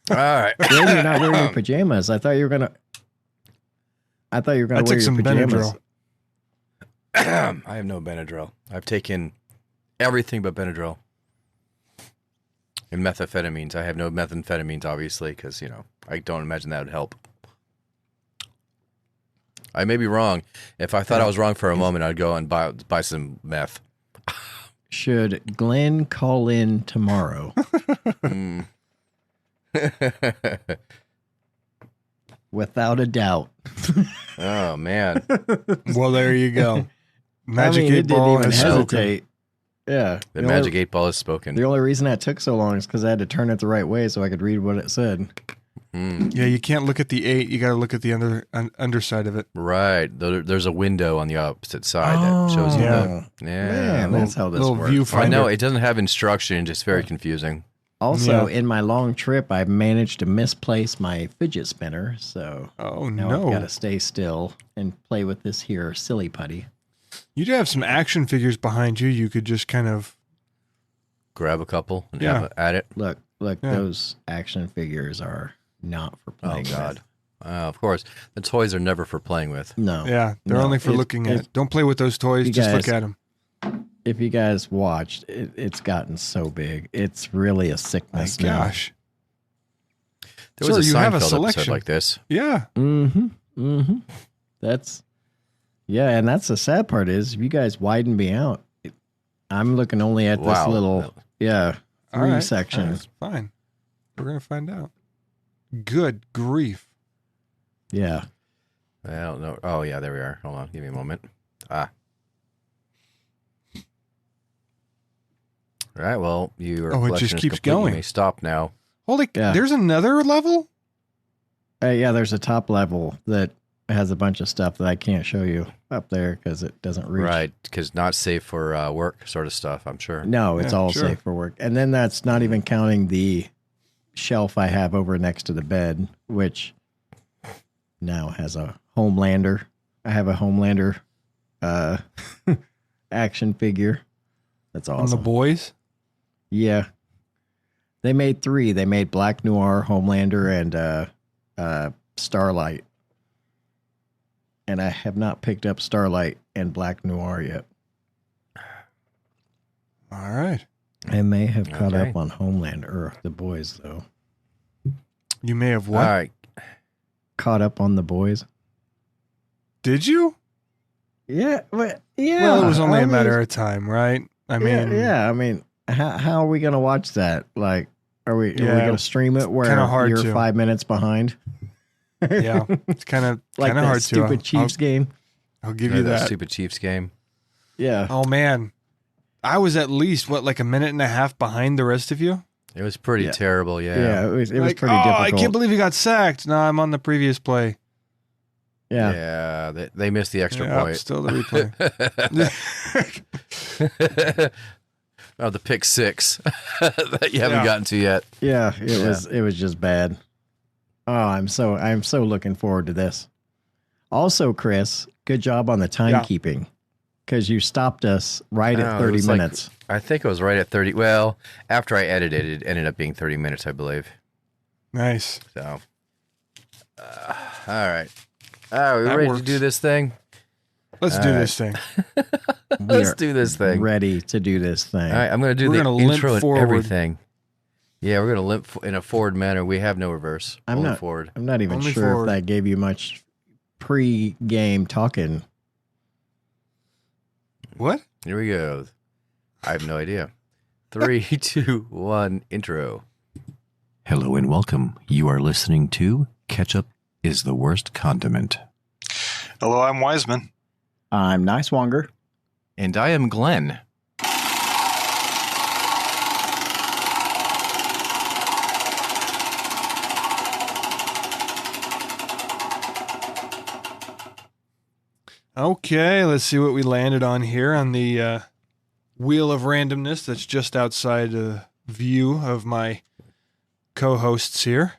All right. Glenn, you're not wearing your pajamas. I thought you were gonna wear your some pajamas. Benadryl. I have no Benadryl. I've taken everything but Benadryl. And methamphetamines. I have no methamphetamines, obviously, because, I don't imagine that would help. I may be wrong. If I thought I was wrong for a moment, I'd go and buy some meth. Should Glenn call in tomorrow? Without a doubt. Oh, man. Well, there you go. Magic it 8 didn't Ball even has hesitate. spoken. Yeah. The magic 8 ball has spoken. The only reason that took so long is because I had to turn it the right way so I could read what it said. Yeah, you can't look at the 8. You got to look at the underside of it. Right. There's a window on the opposite side that shows you yeah. Man, that's how this works. I know it doesn't have instructions. It's very confusing. Also, in my long trip, I managed to misplace my fidget spinner, so now I've got to stay still and play with this here silly putty. You do have some action figures behind you. You could just kind of grab a couple and have at it. Look, those action figures are not for playing with. Of course. The toys are never for playing with. No. Yeah, they're only for looking at. Don't play with those toys. Just look at them. If you guys watched, it's gotten so big. It's really a sickness now. Gosh. There was a Seinfeld episode like this. Yeah. Mm-hmm. And that's the sad part is if you guys widen me out, I'm looking only at this little, 3 sections. That's fine. We're going to find out. Good grief. Yeah. I don't know. Oh, yeah, there we are. Hold on. Give me a moment. All right, well, your it just keeps complete. going. You may stop now. Holy, there's another level? There's a top level that has a bunch of stuff that I can't show you up there because it doesn't reach. Right, because not safe for work sort of stuff, I'm sure. No, it's all safe for work. And then that's not even counting the shelf I have over next to the bed, which now has a Homelander. I have a Homelander action figure. That's awesome. On the boys? Yeah. They made 3. They made Black Noir, Homelander, and Starlight. And I have not picked up Starlight and Black Noir yet. All right. I may have caught up on Homelander, or the boys, though. You may have what? All right. Caught up on the boys. Did you? Yeah. Well, it was only a matter of time, right? I mean, I mean, how are we going to watch that? Like, are we going to stream it where you're 5 minutes behind? Yeah, it's kind of like that hard stupid Chiefs game. I'll give you that stupid Chiefs game. Yeah. Oh man, I was at least like a minute and a half behind the rest of you. It was pretty terrible. Yeah. Yeah, it was pretty difficult. I can't believe he got sacked. No, I'm on the previous play. Yeah. Yeah, they missed the extra point. Still the replay. The pick 6 that you haven't gotten to yet. Yeah, it was just bad. Oh, I'm so looking forward to this. Also, Chris, good job on the timekeeping because you stopped us right at 30 minutes. I think it was right at 30. Well, after I edited it ended up being 30 minutes, I believe. Nice. So, all right. Are we ready to do this thing? Let's do this thing. Let's do this thing. Ready to do this thing. All right, I'm going to do the intro and everything. Yeah, we're going to limp in a forward manner. We have no reverse. I'm not forward. I'm not even sure if that gave you much pre-game talking. What? Here we go. I have no idea. 3, 2, 1, intro. Hello and welcome. You are listening to Ketchup is the Worst Condiment. Hello, I'm Wiseman. I'm Nicewonger. And I am Glenn. Okay, let's see what we landed on here on the wheel of randomness that's just outside the view of my co-hosts here.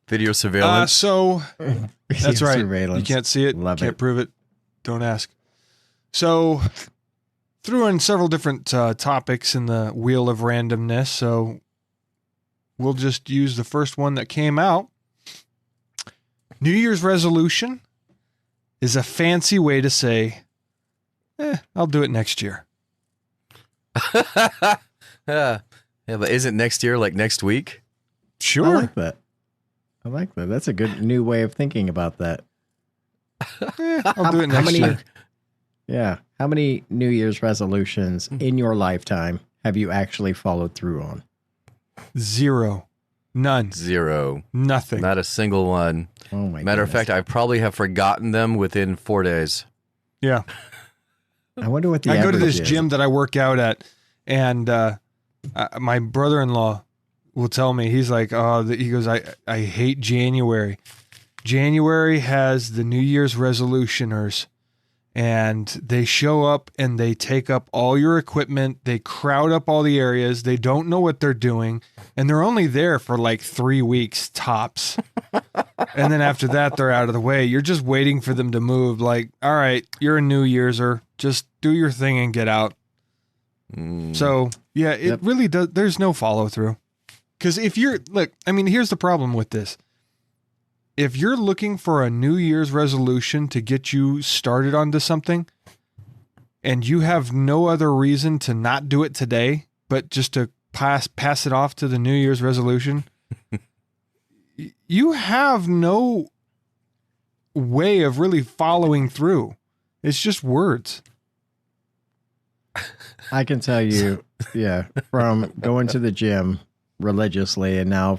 Video surveillance. That's right. Surveillance. You can't see it, can't prove it. Don't ask. So, threw in several different topics in the wheel of randomness. So, we'll just use the first one that came out. New Year's resolution is a fancy way to say, I'll do it next year. Yeah, but isn't next year like next week? Sure. I like that. That's a good new way of thinking about that. I'll do it next year. Yeah. How many New Year's resolutions in your lifetime have you actually followed through on? 0. None. 0. Nothing. Not a single one. Oh my Matter of goodness. fact, I probably have forgotten them within 4 days. Yeah. I wonder what the I go to average this is. gym that I work out at, and my brother-in-law will tell me, he's like, he goes, I hate January. January has the New Year's resolutioners, and they show up and they take up all your equipment. They crowd up all the areas. They don't know what they're doing, and they're only there for like 3 weeks tops. And then after that, they're out of the way. You're just waiting for them to move. Like, all right, you're a New Year'ser. Just do your thing and get out. So, yeah, it really does. There's no follow through. Because here's the problem with this. If you're looking for a New Year's resolution to get you started onto something, and you have no other reason to not do it today, but just to pass it off to the New Year's resolution, you have no way of really following through. It's just words. I can tell you, from going to the gym religiously, and now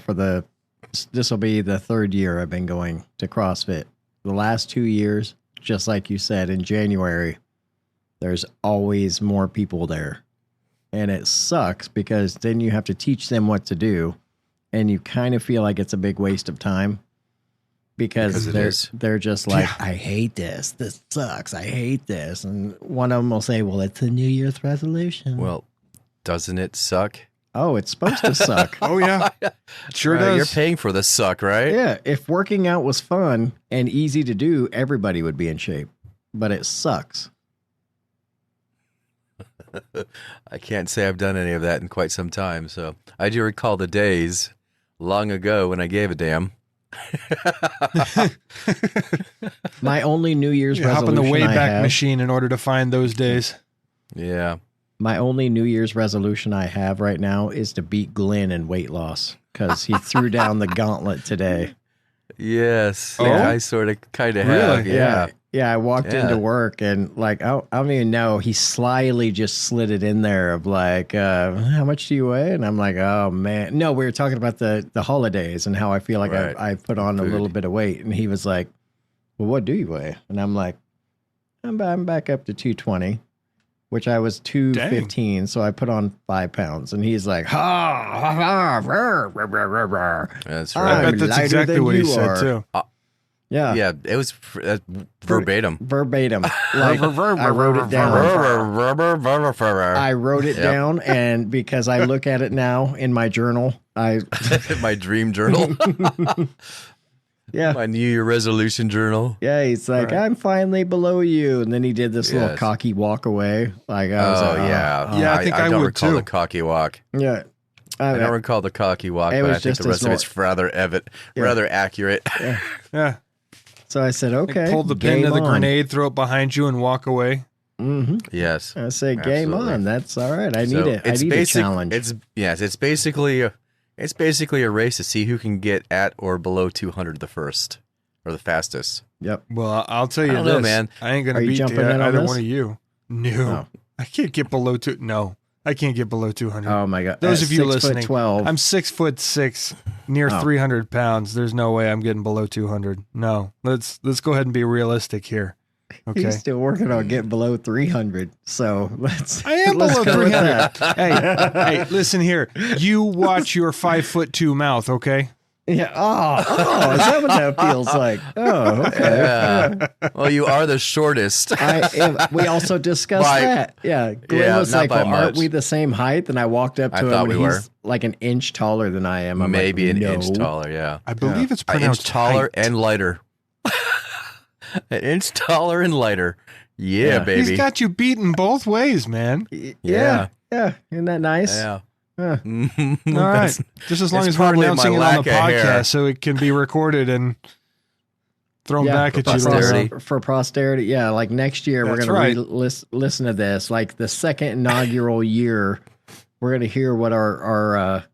this will be the 3rd year I've been going to CrossFit. The last 2 years, just like you said, in January, there's always more people there. And it sucks because then you have to teach them what to do, and you kind of feel like it's a big waste of time because they're just like, I hate this. This sucks. I hate this. And one of them will say, well, it's a New Year's resolution. Well, doesn't it suck? Oh, it's supposed to suck. Oh, yeah. Sure does. You're paying for the suck, right? Yeah, if working out was fun and easy to do, everybody would be in shape. But it sucks. I can't say I've done any of that in quite some time. So I do recall the days long ago when I gave a damn. My only New Year's You hop in resolution the I Wayback have, Machine in order to find those days. Yeah. my only New Year's resolution I have right now is to beat Glenn in weight loss because he threw down the gauntlet today. Yes. Oh? Yeah, I sort of kind of have. Really? Yeah. Yeah, I walked Yeah. into work and I don't even know. He slyly just slid it in there of like, how much do you weigh? And I'm like, oh man. No, we were talking about the holidays and how I feel like Right. I put on a Food. little bit of weight. And he was like, well, what do you weigh? And I'm like, I'm back up to 220, which I was 215. So I put on 5 pounds. And he's like, That's I right. bet that's lighter exactly than what he you said, are. too. Yeah. Yeah, it was verbatim. Verbatim. Like, I wrote it down. I wrote it Yep. down, and because I look at it now in my journal, My dream journal. yeah, My New Year resolution journal. yeah. He's like, I'm finally below you, and then he did this little Yes. cocky walk away. Like, I was like, yeah. Yeah, I think I don't would recall too. the cocky walk. yeah. I don't recall the cocky walk, It but was I think just the rest as of it's rather accurate. Yeah. So I said, okay, Pull the pin game to the on. grenade, throw it behind you, and walk away. Mm-hmm. Yes. I say, game Absolutely. on. That's all right. I So need it. I need a challenge. It's basically a race to see who can get at or below 200 the first or the fastest. Yep. Well, I'll tell you I don't this, know, man. I ain't going Are to you beat jumping in on either this? one of you. No. Oh. I can't get below I can't get below 200. Oh my god. Those At of you 6'12". I'm 6'6", near Oh. 300 pounds. There's no way I'm getting below 200. No, let's go ahead and be realistic here. Okay, He's still working on getting below 300. So let's. I am let's below go with 300. that. hey, listen here. You watch your 5'2" mouth, okay? Yeah. Oh, is that what that feels like? Oh, okay. Yeah. Well, you are the shortest. We also discussed By- that. Yeah. Glenn Yeah, was not like, by well, aren't much. we the same height? And I walked up I to him thought and we he's like an inch taller than I am. I'm Maybe like, an no. inch taller. Yeah. I believe it's An pronounced inch taller height. and lighter. An inch taller and lighter. Yeah, baby. He's got you beaten both ways, man. Yeah. Yeah. Yeah. Isn't that nice? Yeah. Huh. All right. Just as long it's as we're probably announcing my it on lack the of hair. podcast so it can be recorded and thrown back for at you posterity. later. For posterity. Yeah, like next year we're That's going to right. listen to this. Like the second inaugural year, we're going to hear what our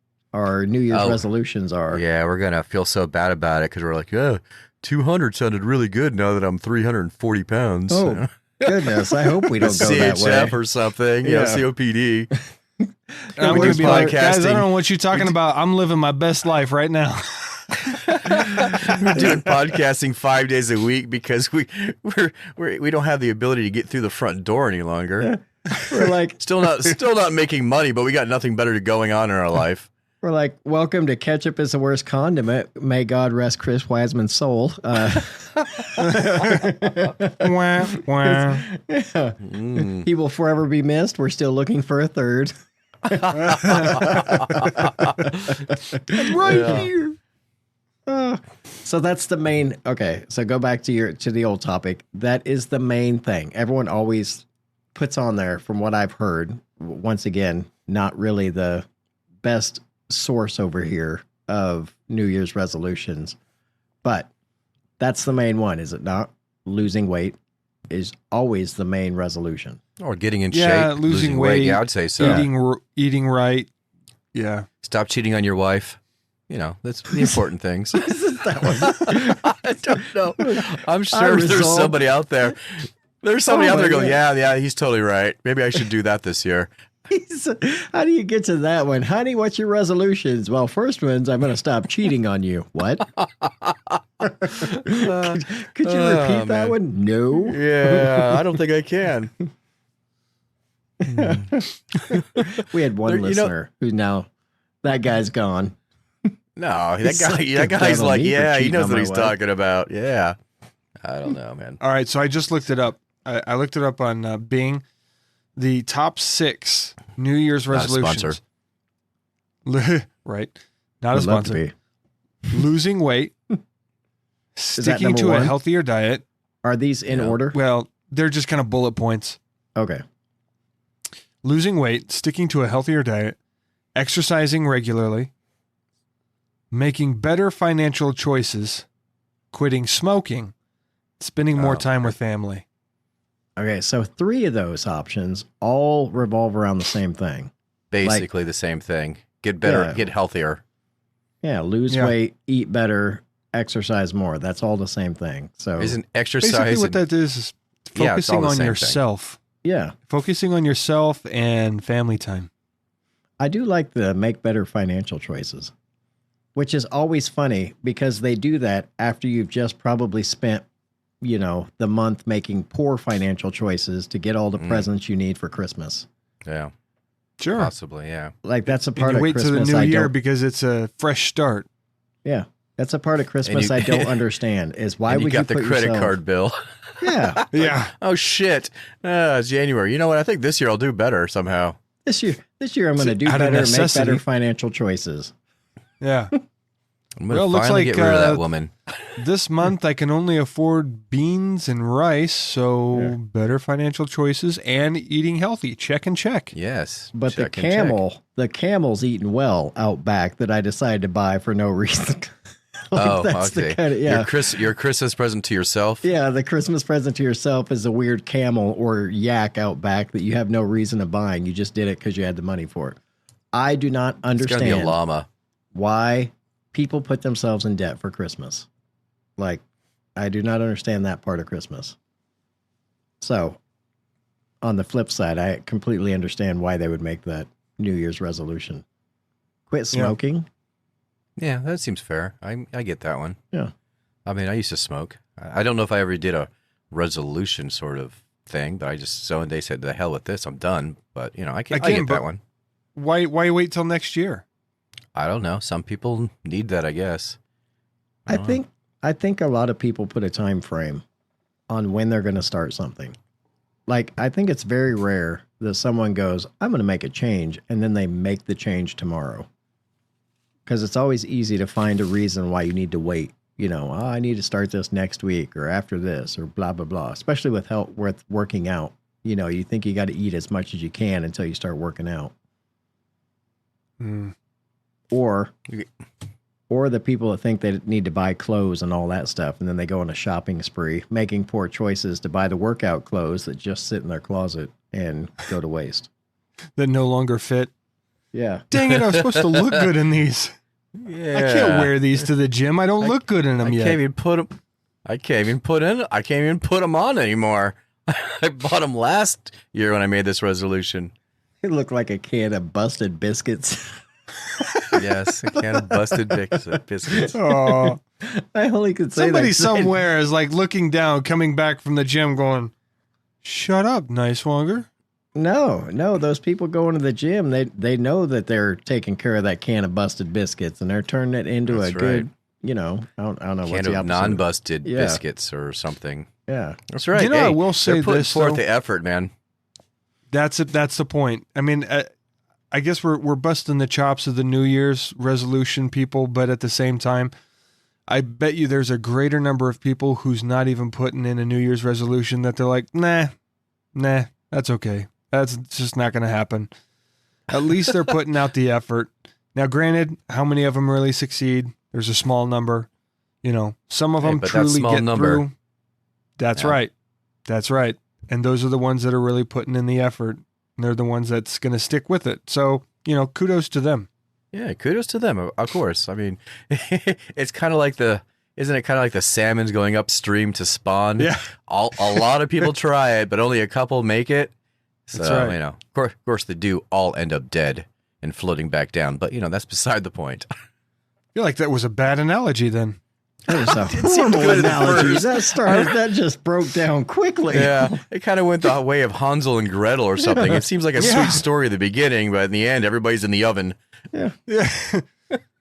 New Year's resolutions are. Yeah, we're gonna feel so bad about it because we're like, yeah, 200 sounded really good now that I'm 340 pounds. Oh, goodness. I hope we don't go that CHF way. or something, Yeah. COPD. And I'm We going do to be like, guys, I podcasting. don't know what you're talking about. I'm living my best life right now. We're doing podcasting 5 days a week because we don't have the ability to get through the front door any longer. We're like, Still not making money, but we got nothing better going on in our life. welcome to Ketchup is the Worst Condiment. May God rest Chris Wiseman's soul. Wah, wah. He will forever be missed. We're still looking for a third. Here. So that's the main. Okay, so go back to the old topic. That is the main thing. Everyone always puts on there, from what I've heard. Once again, not really the best source over here of New Year's resolutions, but that's the main one, is it not? Losing weight is always the main resolution. Or getting in Yeah, shape, losing weight, Yeah, I'd say so. eating right. Yeah. Stop cheating on your wife. You know, that's the important things. That one. I don't know. I'm sure there's resolved- somebody out there. There's somebody Oh out there my going, God. yeah, he's totally right. Maybe I should do that this year. How do you get to that one? Honey, what's your resolutions? Well, first one's I'm going to stop cheating on you. What? Could you repeat that man. one? No. Yeah, I don't think I can. We had one There- you know- listener who now, that guy's gone. No, It's that like guy's down on like, me for yeah, he cheating knows on what my he's wife. talking about. Yeah. I don't know, man. All right. So I just looked it up. I looked it up on Bing. The top 6 New Year's Not a resolutions. Right. Not a Would love to sponsor. be. Losing weight. that Sticking number to a one? healthier diet. Are these in Yeah. order? Well, they're just kind of bullet points. Okay. Losing weight, sticking to a healthier diet, exercising regularly, making better financial choices, quitting smoking, spending more Oh, time with family. Okay. So 3 of those options all revolve around the same thing. Basically the same thing. Get better, Yeah. get healthier. Yeah. Lose Yeah. weight, eat better, exercise more. That's all the same thing. So Isn't exercise Basically, what and- that is Yeah, it's all focusing the on same thing. yourself. yeah. Focusing on yourself and family time. I do like the make better financial choices, which is always funny because they do that after you've just probably spent, the month making poor financial choices to get all the presents you need for Christmas. yeah, Sure. possibly, yeah. Like that's a And part you of wait till Christmas the new I year don't. because it's a fresh start. Yeah, that's a part of Christmas you- I don't understand. Is why And you would got you the put credit yourself- card bill. Yeah, Yeah. Oh shit! It's January. You know what? I think this year I'll do better somehow. this year I'm going to do Out of better, make necessity. better financial choices. Yeah. I'm gonna Well, looks finally like, get rid of that woman. This month I can only afford beans and rice, so Yeah. better financial choices and eating healthy. Check and check. Yes, But check the and check. camel's eating well out back that I decided to buy for no reason. Oh, that's okay. the kind of, yeah. Your Christmas present to yourself. Yeah, the Christmas present to yourself is a weird camel or yak out back that you have no reason of buying. You just did it because you had the money for it. I do not It's gonna be a understand llama. why people put themselves in debt for Christmas. Like, I do not understand that part of Christmas. So, on the flip side, I completely understand why they would make that New Year's resolution. Quit smoking. Yeah, that seems fair. I get that one. Yeah. I mean, I used to smoke. I don't know if I ever did a resolution sort of thing, but I just so one day said, "The hell with this, I'm done." But I Again, get but- that one. Why wait till next year? I don't know. Some people need that, I guess. I think a lot of people put a time frame on when they're going to start something. Like, I think it's very rare that someone goes, I'm going to make a change, and then they make the change tomorrow. Because it's always easy to find a reason why you need to wait. I need to start this next week or after this or blah, blah, blah. Especially with working out. You think you got to eat as much as you can until you start working out. Or the people that think they need to buy clothes and all that stuff, and then they go on a shopping spree, making poor choices to buy the workout clothes that just sit in their closet and go to waste. That no longer fit. Yeah. Dang it, I was supposed to look good in these. Yeah. I can't wear these to the gym. I don't look good in them yet. I can't even put them on anymore. I bought them last year when I made this resolution. It looked like a can of busted biscuits. Yes, a can of busted biscuits. Oh, I only could say somebody that. somewhere is like looking down, coming back from the gym going, shut up, Nicewonger. No, those people going to the gym, they know that they're taking care of that can of busted biscuits, and they're turning it into That's a good, right. I don't know what's Can the of opposite. non-busted biscuits or something. Yeah. That's right. You know, I will say they're putting this, forth though. the effort, man. That's the point. I mean, I guess we're busting the chops of the New Year's resolution people, but at the same time, I bet you there's a greater number of people who's not even putting in a New Year's resolution that they're like, nah, that's okay. That's just not going to happen. At least they're putting out the effort. Now, granted, how many of them really succeed? There's a small number. You know, some of them but that truly small get number- through. That's Yeah. right. That's right. And those are the ones that are really putting in the effort. And they're the ones that's going to stick with it. So, kudos to them. Yeah, kudos to them, of course. I mean, it's kind of like isn't it kind of like the salmon's going upstream to spawn? Yeah. A lot of people try it, but only a couple make it. So, That's right. of course they do all end up dead and floating back down. But, that's beside the point. I feel like that was a bad analogy then. That was a seem horrible good at analogy. first. That just broke down quickly. Yeah, it kind of went the way of Hansel and Gretel or something. It seems like a sweet story at the beginning, but in the end, everybody's in the oven. Yeah.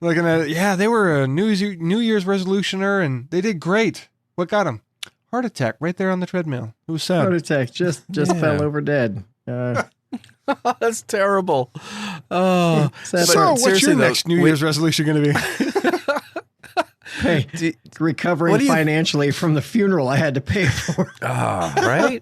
Looking at it, they were a New Year's resolutioner, and they did great. What got them? Heart attack right there on the treadmill. It was sad. Heart attack. Just fell over dead. That's terrible. Oh, Sad So, part. what's seriously, your though, next New Year's resolution going to be? Hey, recovering financially from the funeral I had to pay for. Right?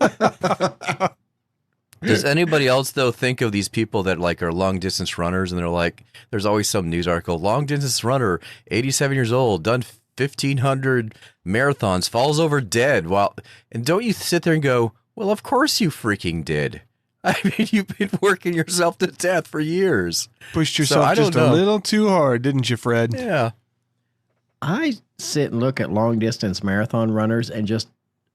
Does anybody else, though, think of these people that are long distance runners and they're like, there's always some news article, long distance runner, 87 years old, done 1,500 marathons, falls over dead. And don't you sit there and go, well, of course you freaking did. I mean, you've been working yourself to death for years. Pushed yourself just a little too hard, didn't you, Fred? Yeah. I sit and look at long distance marathon runners and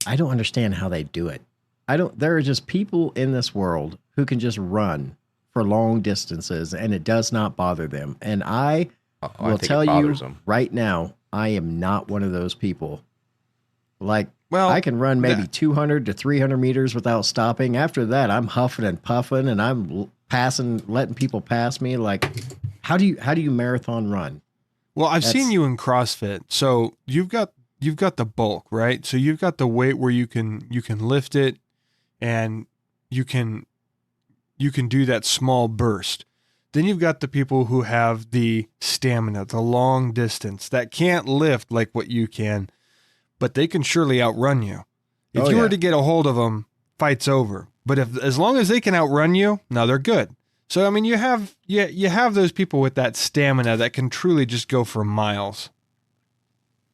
I don't understand how they do it. There are just people in this world who can just run for long distances and it does not bother them. And I will tell you right now, I am not one of those people. I can run maybe 200 to 300 meters without stopping. After that, I'm huffing and puffing and I'm letting people pass me. How do you marathon run? Well, I've seen you in CrossFit. So you've got the bulk, right? So you've got the weight where you can lift it and you can do that small burst. Then you've got the people who have the stamina, the long distance that can't lift like what you can, but they can surely outrun you. If you were to get a hold of them, fight's over. But as long as they can outrun you, now they're good. So I mean, you have those people with that stamina that can truly just go for miles.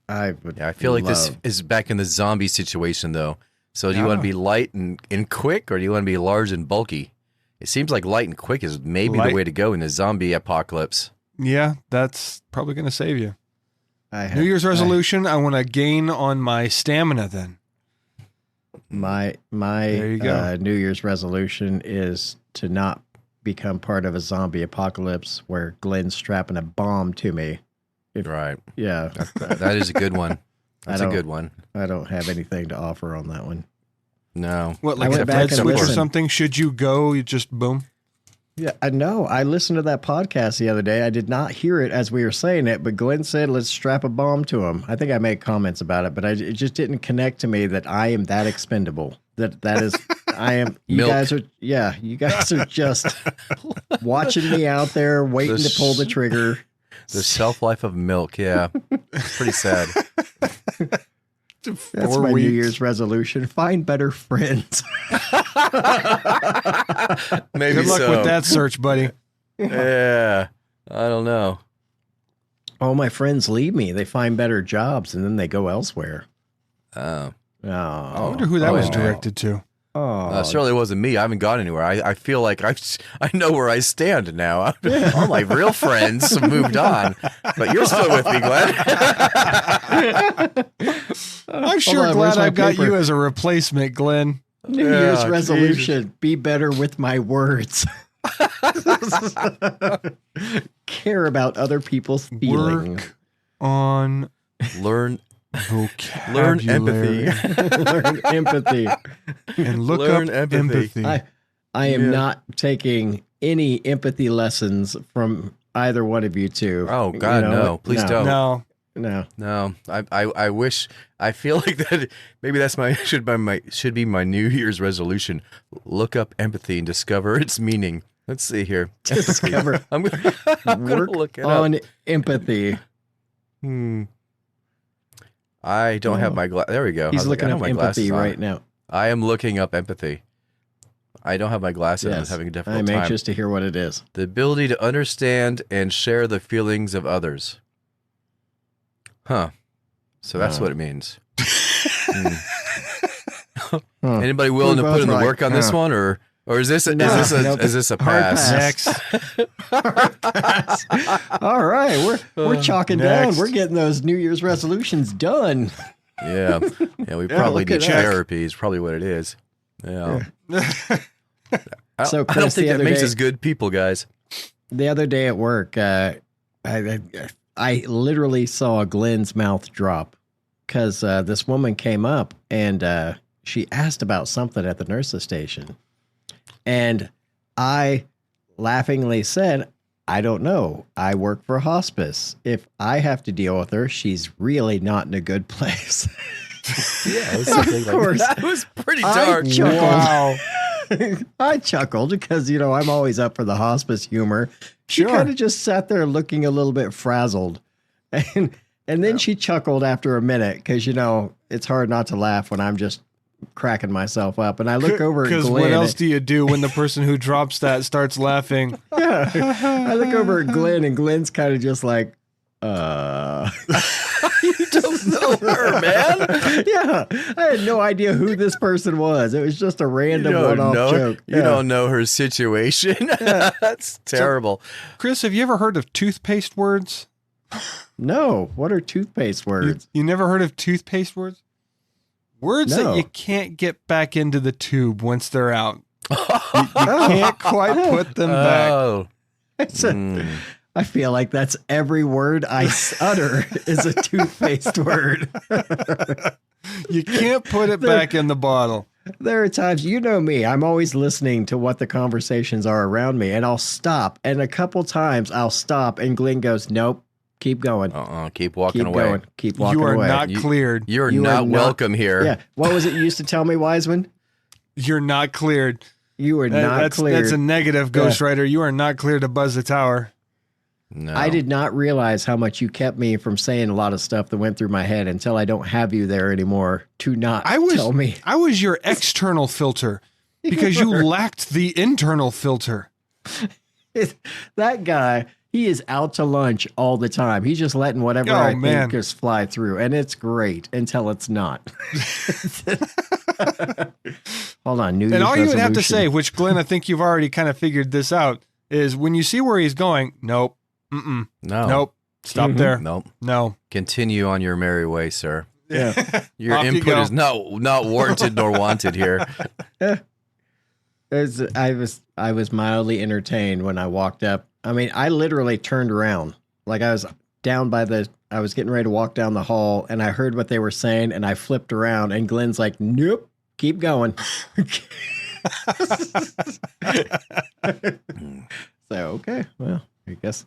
I feel like this is back in the zombie situation, though. So do you want to be light and quick, or do you want to be large and bulky? It seems like light and quick is maybe the way to go in the zombie apocalypse. Yeah, that's probably going to save you. New Year's resolution, I want to gain on my stamina then. My There you go. New Year's resolution is to not become part of a zombie apocalypse where Glenn's strapping a bomb to me. Right. Yeah. That is a good one. That's a good one. I don't have anything to offer on that one. No. What, I like went a back Fred and switch or listened. something? Should you go, you just boom? Yeah, I know. I listened to that podcast the other day. I did not hear it as we were saying it, but Glenn said, let's strap a bomb to him. I think I made comments about it, but it just didn't connect to me that I am that expendable. That is, I am. You guys are just watching me out there waiting to pull the trigger. The shelf life of milk, yeah. It's pretty sad. That's my New Year's resolution. Find better friends. Maybe Good luck so. with that search, buddy. Yeah. I don't know. All my friends leave me. They find better jobs and then they go elsewhere. Oh. I wonder who that was directed to. Certainly wasn't me. I haven't gone anywhere. I feel like I know where I stand now. All my real friends have moved on, but you're still with me, Glenn. I'm sure glad I got you as a replacement, Glenn. New Year's resolution, be better with my words. Care about other people's feelings. Work on Learn vocabulary. Learn empathy. And look Learn up empathy. empathy. I am not taking any empathy lessons from either one of you two. Oh God, You know, no! Please don't. No. No. I wish. I feel like that. Maybe that's should be my New Year's resolution. Look up empathy and discover its meaning. Let's see here. Discover. I'm gonna Work look it on up. empathy. I don't have my glass. There we go. He's I was like, looking I up have my empathy glasses on. right now. I am looking up empathy. I don't have my glasses. I'm Yes. having a difficult I'm time. anxious to hear what it is. The ability to understand and share the feelings of others. Huh. So that's what it means. Anybody willing to put in the work on this one, or is this Nope. is this a pass? Next. All right, we're chalking down. Next. We're getting those New Year's resolutions done. Yeah, we probably look at need that. therapy. Is probably what it is. Yeah. So, I don't Chris, think the that other makes day- us good people, guys. The other day at work, I literally saw Glenn's mouth drop because this woman came up and she asked about something at the nurse's station. And I laughingly said, I don't know. I work for hospice. If I have to deal with her, she's really not in a good place. Yeah, it was something like course. that. Was pretty dark. I chuckled. Wow. I chuckled because, I'm always up for the hospice humor. She Sure. kind of just sat there looking a little bit frazzled. And then she chuckled after a minute because, it's hard not to laugh when I'm just cracking myself up. And I look over at Because Glenn. what else do you do when the person who drops that starts laughing? Yeah. I look over at Glenn and Glenn's kind of just like, You don't know her, man. yeah. I had no idea who this person was. It was just a random one-off joke. You don't know her situation. That's terrible. Chris, have you ever heard of toothpaste words? No. What are toothpaste words? You never heard of toothpaste words? Words No. that you can't get back into the tube once they're out. You can't quite put them back. Oh, It's I feel like that's every word I utter is a toothpaste word. You can't put it back in the bottle. There are times, me, I'm always listening to what the conversations are around me, and I'll stop. And a couple times I'll stop, and Glenn goes, "Nope, keep going, keep walking keep away. going, keep walking You are away." not cleared. You're You are not not- welcome here. Yeah, what was it you used to tell me, Wiseman? You're not cleared. You are not That's cleared. a negative, ghostwriter. You are not cleared to buzz the tower. No. I did not realize how much you kept me from saying a lot of stuff that went through my head until I don't have you there anymore to not tell me. I was your external filter because you lacked the internal filter. That guy, he is out to lunch all the time. He's just letting whatever I think just fly through, and it's great until it's not. Hold on, New Year's And all you would have to resolution. say, which Glenn, I think you've already kind of figured this out, is when you see where he's going, nope, No. nope, stop there, Nope. no. Continue on your merry way, sir. Yeah. Your Off you input go. is not warranted nor wanted here. I was mildly entertained when I walked up. I mean, I literally turned around. Like I was I was getting ready to walk down the hall and I heard what they were saying and I flipped around and Glenn's like, "Nope, keep going." So, okay. Well, I guess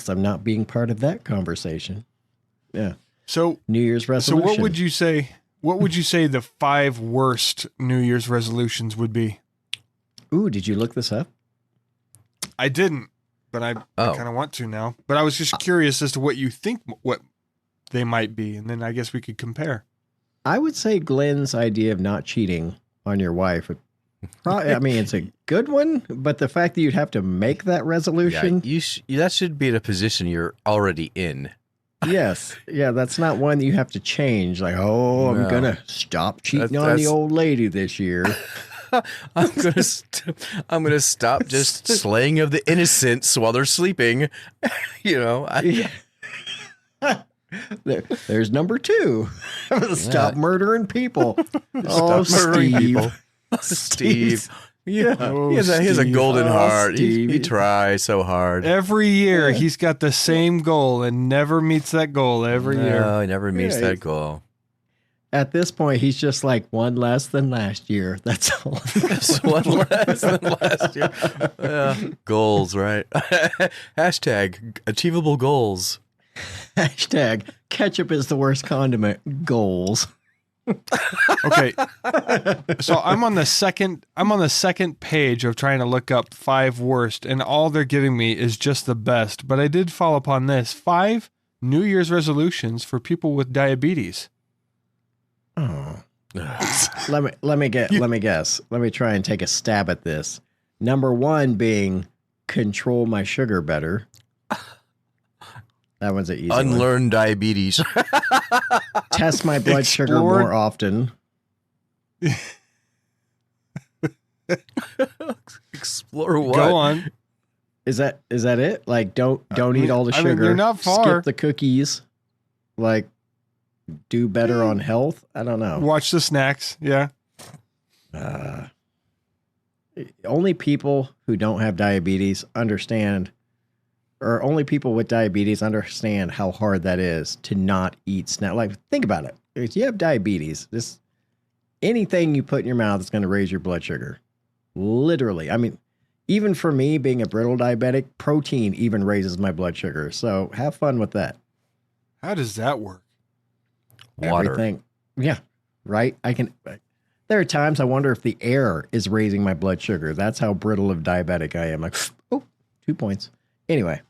I'm not being part of that conversation. Yeah. So, New Year's so resolution. what would you say? What would you say the 5 worst New Year's resolutions would be? Ooh, did you look this up? I didn't, but I kind of want to now. But I was just curious as to what you think what they might be, and then I guess we could compare. I would say Glenn's idea of not cheating on your wife I mean, it's a good one, but the fact that you'd have to make that Yeah, resolution, that should be in a position you're already in. yes. Yeah, that's not one that you have to change. Like, oh, I'm No. going to stop cheating on That's- the old lady this year. I'm gonna stop just slaying of the innocents while they're sleeping. There's number 2. Stop murdering people. Stop murdering people. Steve. Steve. Yeah, Oh, he has a Steve. golden Oh, heart. He Steve. tries so hard. Every year he's got the same goal and never meets that goal every year. No, he never meets Yeah, that goal. At this point, he's just like one less than last year. That's all. That's one less than last year. Yeah, goals, right? Hashtag achievable goals. Hashtag ketchup is the worst condiment. Goals. Okay. So I'm on the second page of trying to look up 5 worst, and all they're giving me is just the best. But I did fall upon this: 5 New Year's resolutions for people with diabetes. Oh. Let me guess. Let me try and take a stab at this. Number 1 being control my sugar better. That one's an easy one. Unlearn diabetes. Test my blood sugar more often. Explore what? Go on. Is that it? Like don't eat all the I mean, sugar. you're not far. Skip the cookies. Like do better on health. I don't know. Watch the snacks. Yeah. Only people who don't have diabetes understand, or only people with diabetes understand how hard that is to not eat snack. Like, think about it. If you have diabetes, anything you put in your mouth is going to raise your blood sugar. Literally. I mean, even for me being a brittle diabetic, protein even raises my blood sugar. So have fun with that. How does that work? Water. Everything. Yeah. Right. There are times I wonder if the air is raising my blood sugar. That's how brittle of diabetic I am. Like, oh, 2 points. Anyway,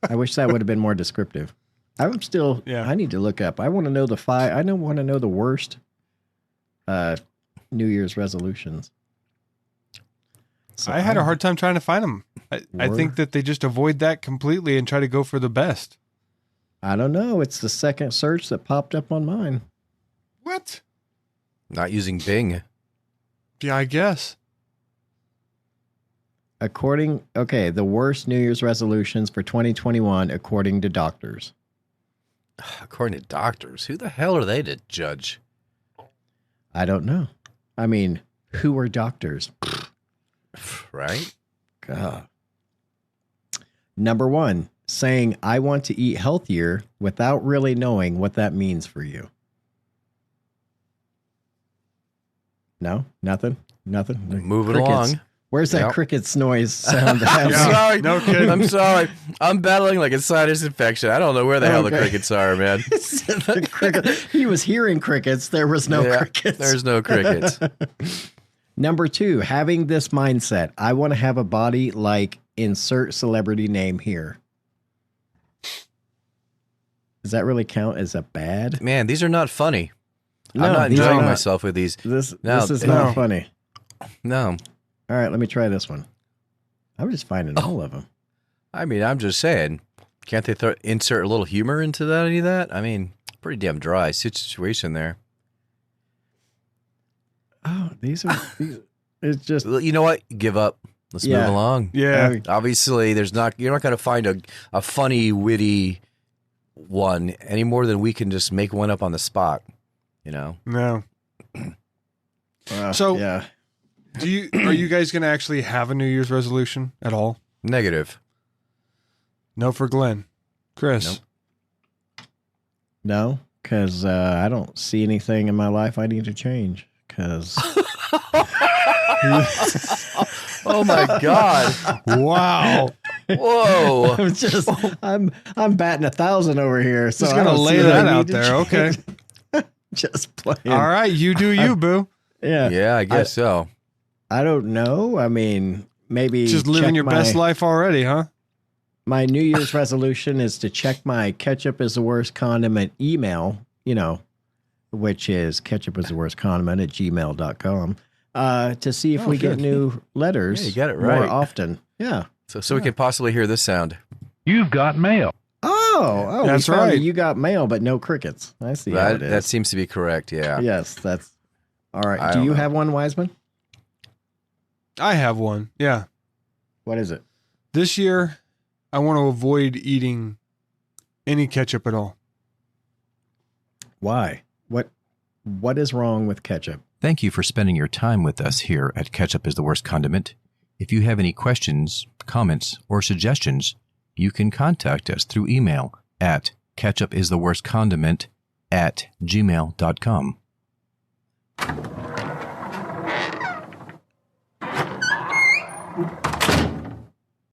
I wish that would have been more descriptive. I'm still, Yeah. I need to look up. I want to know the 5. I don't want to know the worst New Year's resolutions. So I had a hard time trying to find them. I think that they just avoid that completely and try to go for the best. I don't know. It's the second search that popped up on mine. What? Not using Bing. Yeah, I guess. The worst New Year's resolutions for 2021, according to doctors. According to doctors, who the hell are they to judge? I don't know. I mean, who are doctors? Right? God. Number 1, saying, I want to eat healthier without really knowing what that means for you. No? Nothing? Moving Crickets. along. Where's that Yep. crickets noise sound? I'm Yeah. sorry. No kidding. I'm sorry. I'm battling like a sinus infection. I don't know where the hell the Okay. crickets are, man. The cricket. He was hearing crickets. There was no Yeah, crickets. There's no crickets. Number 2, having this mindset. I want to have a body like insert celebrity name here. Does that really count as a bad? Man, these are not funny. No, I'm not these are enjoying not. myself with these. This No, is no. not funny. No. All right, let me try this one. I'm just finding all of them. I mean, I'm just saying. Can't they insert a little humor into that? Any of that? I mean, pretty damn dry situation there. Oh, these. It's just You know what? Give up. Let's Yeah. move along. Yeah. Obviously, you're not going to find a funny, witty one any more than we can just make one up on the spot. You know? No. So- yeah. Are you guys going to actually have a New Year's resolution at all? Negative. No for Glenn. Chris. Nope. No, because I don't see anything in my life I need to change. Because Oh my God! Wow. Whoa! I'm batting 1,000 over here. So Just I going to don't lay see what I that need out to there. change. Okay. Just playing. All right. You do you, boo. Yeah. Yeah, I guess so. I don't know. I mean, maybe Just living check your best life already, huh? My New Year's resolution is to check my ketchup is the worst condiment email, which is ketchup is the worst condiment at gmail.com. to see if we get new letters Yeah, you got it more right. often. Yeah. So we can possibly hear this sound. You've got mail. Oh, That's we found right. You got mail, but no crickets. I see how it is. That seems to be correct. Yeah. Yes, that's all right. I Do don't you know. have one, Wiseman? I have one. Yeah. What is it? This year, I want to avoid eating any ketchup at all. Why? What is wrong with ketchup? Thank you for spending your time with us here at Ketchup is the Worst Condiment. If you have any questions, comments, or suggestions, you can contact us through email at ketchupistheworstcondiment@gmail.com.